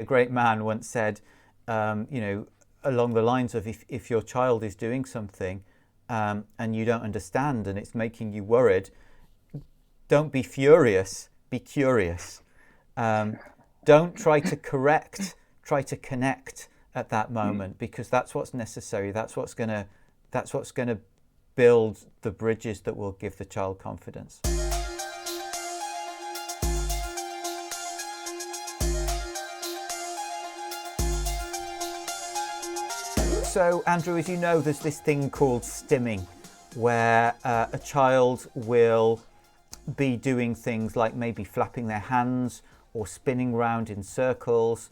A great man once said, along the lines of if your child is doing something and you don't understand and it's making you worried, don't be furious, be curious. Don't try to correct, try to connect at that moment, because that's what's necessary. That's what's gonna build the bridges that will give the child confidence. So, Andrew, as you know, there's this thing called stimming, where a child will be doing things like maybe flapping their hands or spinning around in circles,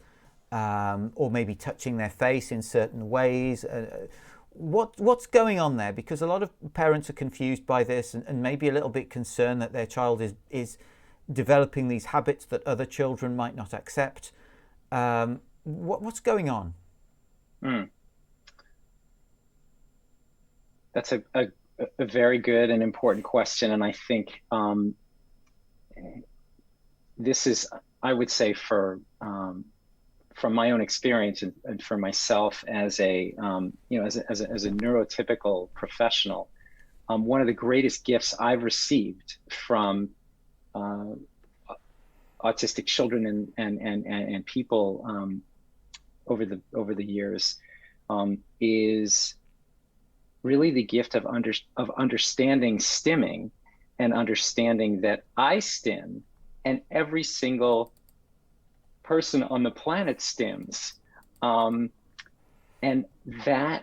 or maybe touching their face in certain ways. What's going on there? Because a lot of parents are confused by this and maybe a little bit concerned that their child is developing these habits that other children might not accept. What's going on? Mm. That's a very good and important question. And I think this is, I would say, from my own experience and for myself as a as a neurotypical professional, one of the greatest gifts I've received from autistic children and people over the years is really the gift of understanding stimming and understanding that I stim and every single person on the planet stims. And that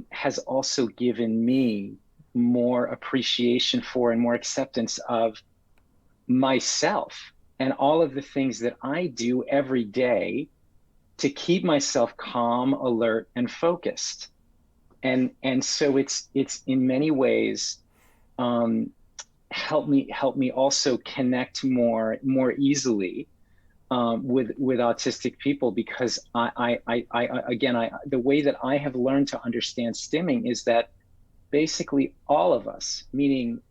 has also given me more appreciation for and more acceptance of myself and all of the things that I do every day to keep myself calm, alert, and focused. And so it's in many ways help me also connect more easily with autistic people, because I the way that I have learned to understand stimming is that basically all of us, meaning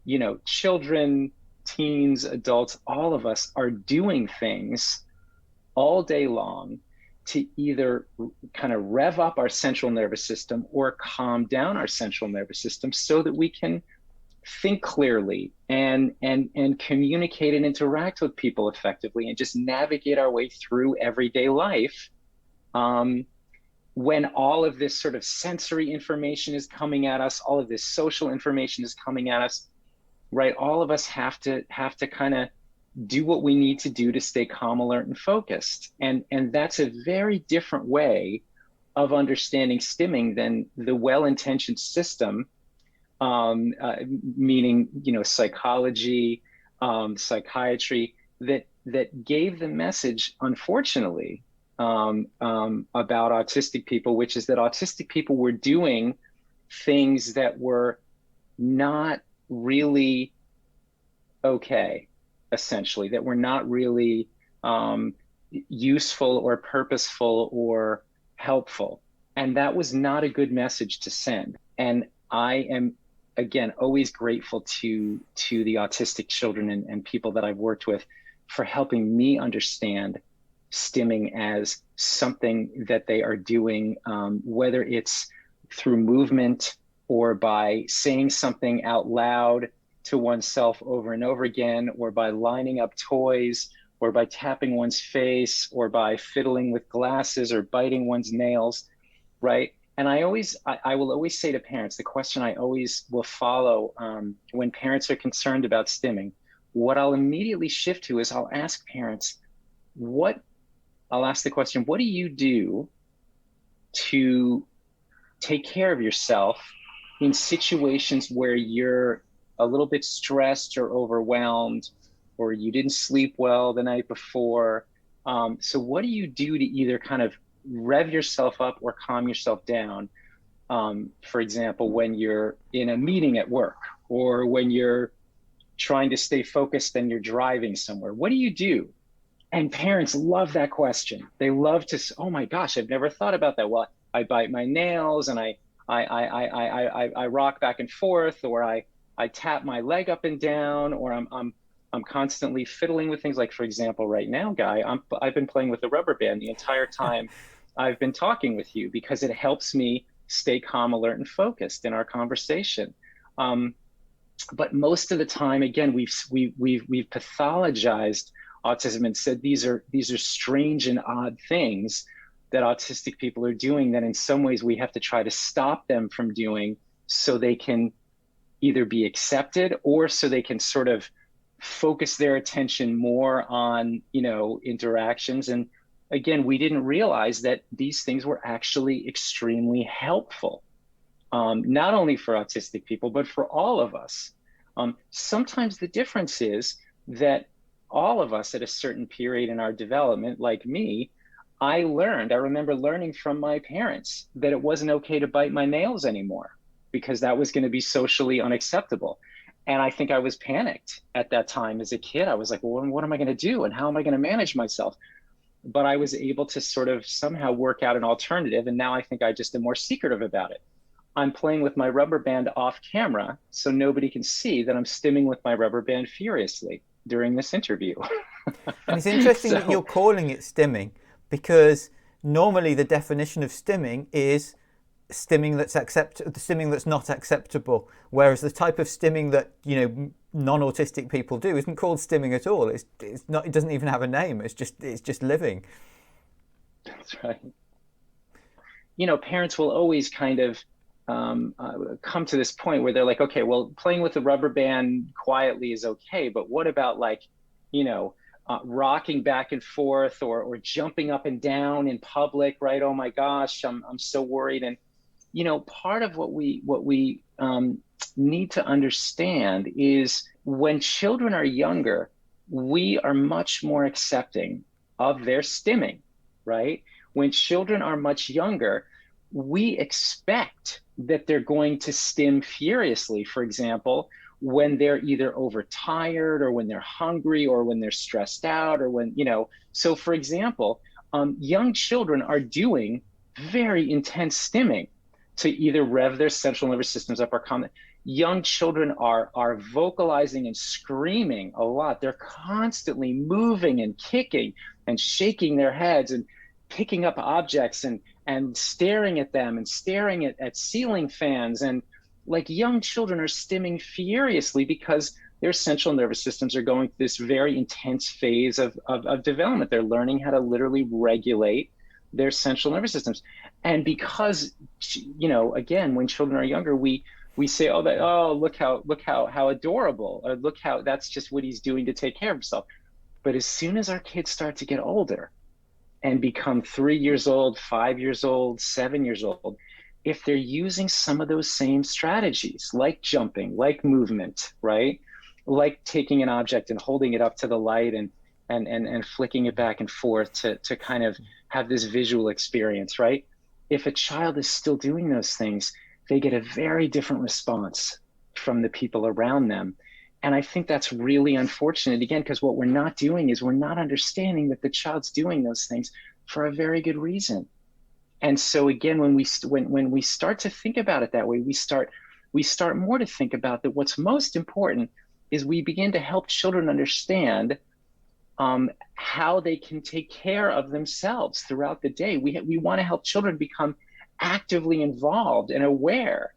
children, teens, adults, all of us are doing things all day long to either kind of rev up our central nervous system or calm down our central nervous system so that we can think clearly and communicate and interact with people effectively and just navigate our way through everyday life. When all of this sort of sensory information is coming at us, all of this social information is coming at us, right? All of us have to kind of do what we need to do to stay calm, alert, and focused. And that's a very different way of understanding stimming than the well-intentioned system, meaning psychology, psychiatry, that gave the message, unfortunately, about autistic people, which is that autistic people were doing things that were not really okay, essentially, that were not really useful or purposeful or helpful. And that was not a good message to send. And I am, again, always grateful to the autistic children and people that I've worked with for helping me understand stimming as something that they are doing, whether it's through movement or by saying something out loud to oneself over and over again, or by lining up toys, or by tapping one's face, or by fiddling with glasses or biting one's nails, right? And I will always say to parents, the question I always will follow when parents are concerned about stimming, what I'll immediately shift to is I'll ask parents, I'll ask the question, what do you do to take care of yourself in situations where you're a little bit stressed or overwhelmed, or you didn't sleep well the night before? So what do you do to either kind of rev yourself up or calm yourself down? For example, when you're in a meeting at work, or when you're trying to stay focused and you're driving somewhere, what do you do? And parents love that question. They love to, oh my gosh, I've never thought about that. Well, I bite my nails and I rock back and forth, or I tap my leg up and down, or I'm constantly fiddling with things. Like, for example, right now, Guy, I've been playing with the rubber band the entire time I've been talking with you, because it helps me stay calm, alert, and focused in our conversation. Um, but most of the time, again, we've pathologized autism and said these are strange and odd things that autistic people are doing, that in some ways we have to try to stop them from doing, so they can either be accepted, or so they can sort of focus their attention more on, interactions. And again, we didn't realize that these things were actually extremely helpful, not only for autistic people, but for all of us. Sometimes the difference is that all of us at a certain period in our development, like me, I remember learning from my parents that it wasn't okay to bite my nails anymore, because that was going to be socially unacceptable. And I think I was panicked at that time as a kid. I was like, well, what am I going to do? And how am I going to manage myself? But I was able to sort of somehow work out an alternative. And now I think I just am more secretive about it. I'm playing with my rubber band off camera, so nobody can see that I'm stimming with my rubber band furiously during this interview. And it's interesting that you're calling it stimming, because normally the definition of stimming is stimming that's not acceptable, whereas the type of stimming that non-autistic people do isn't called stimming at all. It's not. It doesn't even have a name. It's just living. That's right. Parents will always kind of come to this point where they're like, okay, well, playing with the rubber band quietly is okay, but what about rocking back and forth, or jumping up and down in public, right? Oh my gosh, I'm so worried. And part of what we need to understand is, when children are younger, we are much more accepting of their stimming, right? When children are much younger, we expect that they're going to stim furiously, for example, when they're either overtired, or when they're hungry, or when they're stressed out, or when, so for example, young children are doing very intense stimming to either rev their central nervous systems up or calm. Young children are vocalizing and screaming a lot. They're constantly moving and kicking and shaking their heads and picking up objects and staring at them and staring at ceiling fans. And young children are stimming furiously because their central nervous systems are going through this very intense phase of development. They're learning how to literally regulate their central nervous systems. And because, again, when children are younger, we say, look how adorable, or look how that's just what he's doing to take care of himself. But as soon as our kids start to get older and become 3 years old, 5 years old, 7 years old, if they're using some of those same strategies, like jumping, like movement, right? Like taking an object and holding it up to the light and flicking it back and forth to kind of have this visual experience, right? If a child is still doing those things, they get a very different response from the people around them. And I think that's really unfortunate, again, because what we're not doing is we're not understanding that the child's doing those things for a very good reason. And so again, when we start to think about it that way, we start more to think about that what's most important is we begin to help children understand how they can take care of themselves throughout the day. We want to help children become actively involved and aware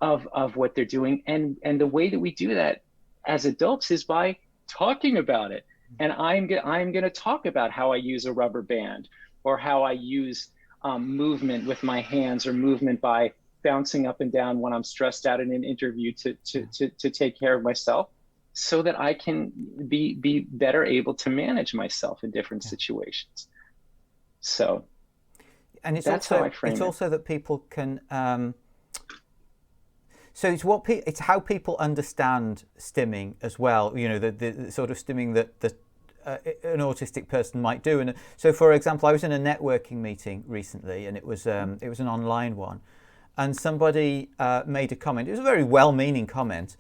of what they're doing. And the way that we do that as adults is by talking about it. And I'm going to talk about how I use a rubber band, or how I use movement with my hands, or movement by bouncing up and down when I'm stressed out in an interview to take care of myself, so that I can be better able to manage myself in different situations. So, and it's that's also how I frame it's it. also that people can. So it's how people understand stimming as well. The sort of stimming that an autistic person might do. And so, for example, I was in a networking meeting recently, and it was an online one, and somebody made a comment. It was a very well-meaning comment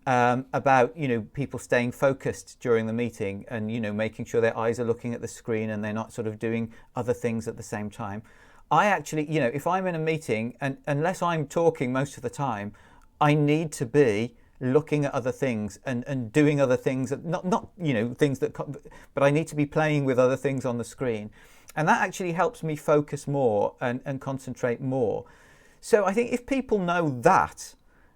about people staying focused during the meeting, and making sure their eyes are looking at the screen and they're not sort of doing other things at the same time. I actually, if I'm in a meeting, and unless I'm talking most of the time, I need to be looking at other things and doing other things, not things that, but I need to be playing with other things on the screen. And that actually helps me focus more and concentrate more. So I think if people know that,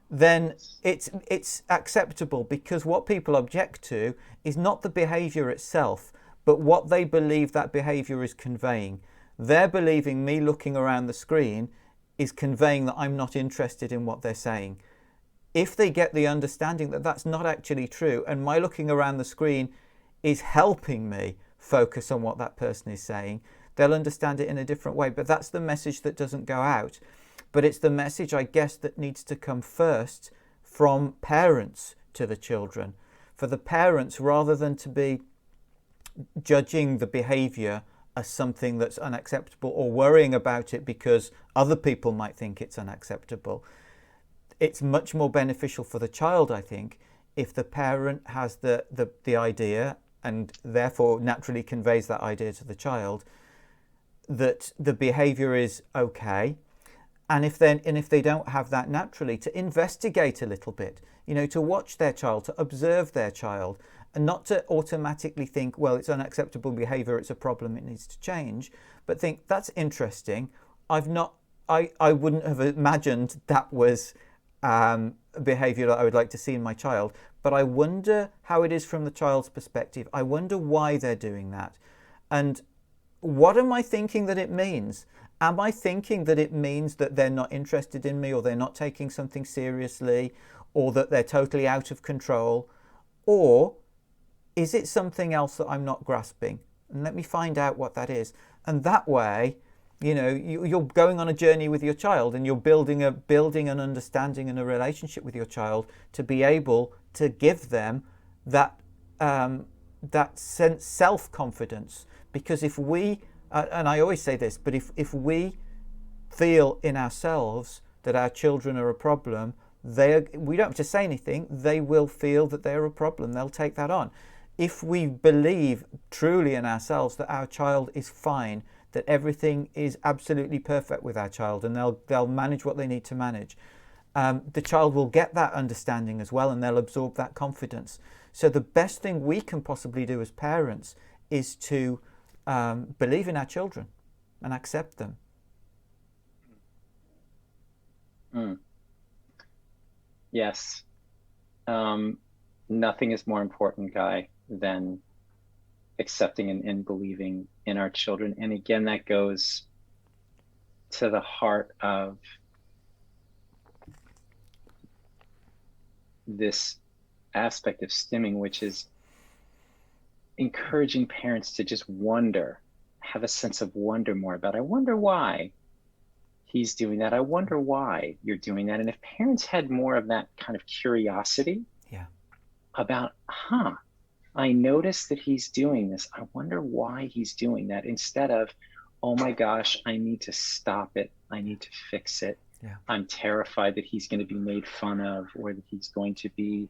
then it's acceptable, because what people object to is not the behavior itself, but what they believe that behavior is conveying. They're believing me looking around the screen is conveying that I'm not interested in what they're saying. If they get the understanding that that's not actually true, and my looking around the screen is helping me focus on what that person is saying, they'll understand it in a different way. But that's the message that doesn't go out. But it's the message, I guess, that needs to come first from parents to the children. For the parents, rather than to be judging the behavior as something that's unacceptable or worrying about it because other people might think it's unacceptable, it's much more beneficial for the child, I think, if the parent has the idea, and therefore naturally conveys that idea to the child, that the behavior is okay. And if they don't have that naturally, to investigate a little bit, to watch their child, to observe their child, and not to automatically think, well, it's unacceptable behavior, it's a problem, it needs to change, but think, that's interesting. I wouldn't have imagined that was behavior that I would like to see in my child, but I wonder how it is from the child's perspective. I wonder why they're doing that. And what am I thinking that it means? Am I thinking that it means that they're not interested in me, or they're not taking something seriously, or that they're totally out of control? Or is it something else that I'm not grasping? And let me find out what that is. And that way, you're going on a journey with your child, and you're building an understanding and a relationship with your child to be able to give them that self-confidence. Because if we, and I always say this, but if we feel in ourselves that our children are a problem, we don't have to say anything, they will feel that they're a problem, they'll take that on. If we believe truly in ourselves that our child is fine, that everything is absolutely perfect with our child, and they'll manage what they need to manage, the child will get that understanding as well, and they'll absorb that confidence. So the best thing we can possibly do as parents is to believe in our children and accept them. Yes. Nothing is more important, Guy, than accepting and believing in our children. And again, that goes to the heart of this aspect of stimming, which is encouraging parents to just wonder, have a sense of wonder more about, I wonder why he's doing that. I wonder why you're doing that. And if parents had more of that kind of curiosity about, I noticed that he's doing this, I wonder why he's doing that, instead of, oh my gosh, I need to stop it, I need to fix it. I'm terrified that he's going to be made fun of, or that he's going to be,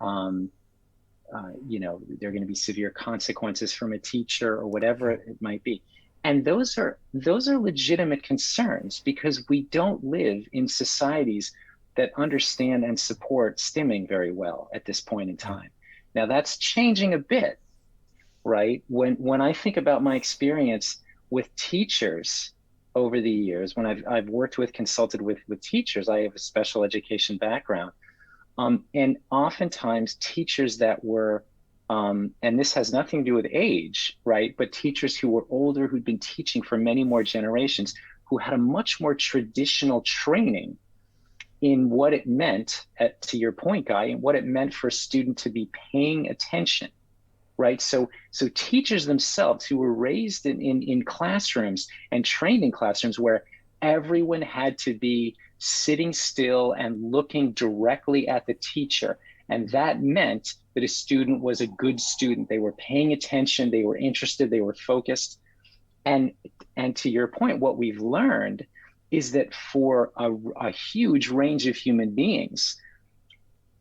there are going to be severe consequences from a teacher, or whatever it might be. And those are legitimate concerns, because we don't live in societies that understand and support stimming very well at this point in time. Now that's changing a bit, right? When I think about my experience with teachers over the years, when I've worked with, consulted with teachers, I have a special education background, and oftentimes teachers that were, and this has nothing to do with age, right? But teachers who were older, who'd been teaching for many more generations, who had a much more traditional training in what it meant, to your point, Guy, and what it meant for a student to be paying attention, right? So teachers themselves who were raised in classrooms and trained in classrooms where everyone had to be sitting still and looking directly at the teacher. And that meant that a student was a good student. They were paying attention, they were interested, they were focused. And to your point, what we've learned is that for a huge range of human beings,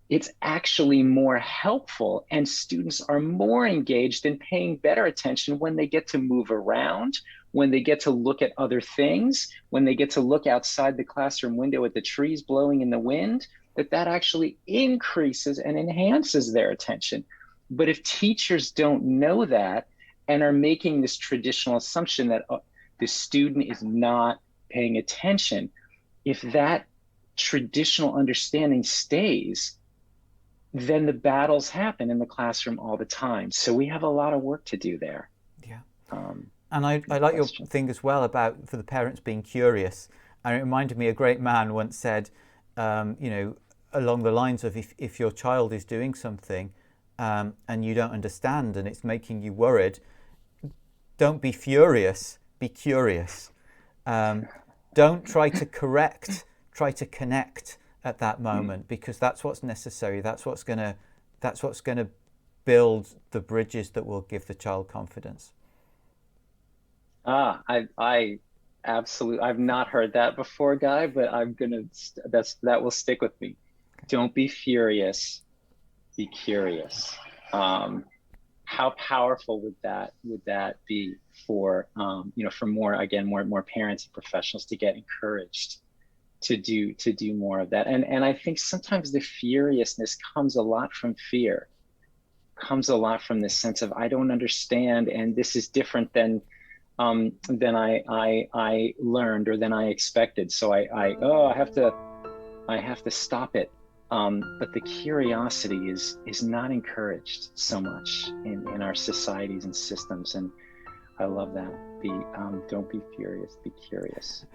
it's actually more helpful, and students are more engaged and paying better attention when they get to move around, when they get to look at other things, when they get to look outside the classroom window at the trees blowing in the wind, that actually increases and enhances their attention. But if teachers don't know that and are making this traditional assumption that the student is not paying attention, if that traditional understanding stays, then the battles happen in the classroom all the time. So we have a lot of work to do there. Yeah. Um, And I like your thing as well about for the parents being curious. And it reminded me, a great man once said, along the lines of if your child is doing something and you don't understand and it's making you worried, don't be furious, be curious. Don't try to correct, try to connect at that moment, because that's what's necessary. That's what's gonna build the bridges that will give the child confidence. I absolutely, I've not heard that before, Guy, but that will stick with me. Don't be furious, be curious. How powerful would that be for for more parents and professionals to get encouraged to do more of that. And I think sometimes the furiousness comes a lot from fear, comes a lot from this sense of I don't understand, and this is different than I learned or than I expected. So I have to stop it. But the curiosity is not encouraged so much in our societies and systems. And I love that. Don't be furious, be curious.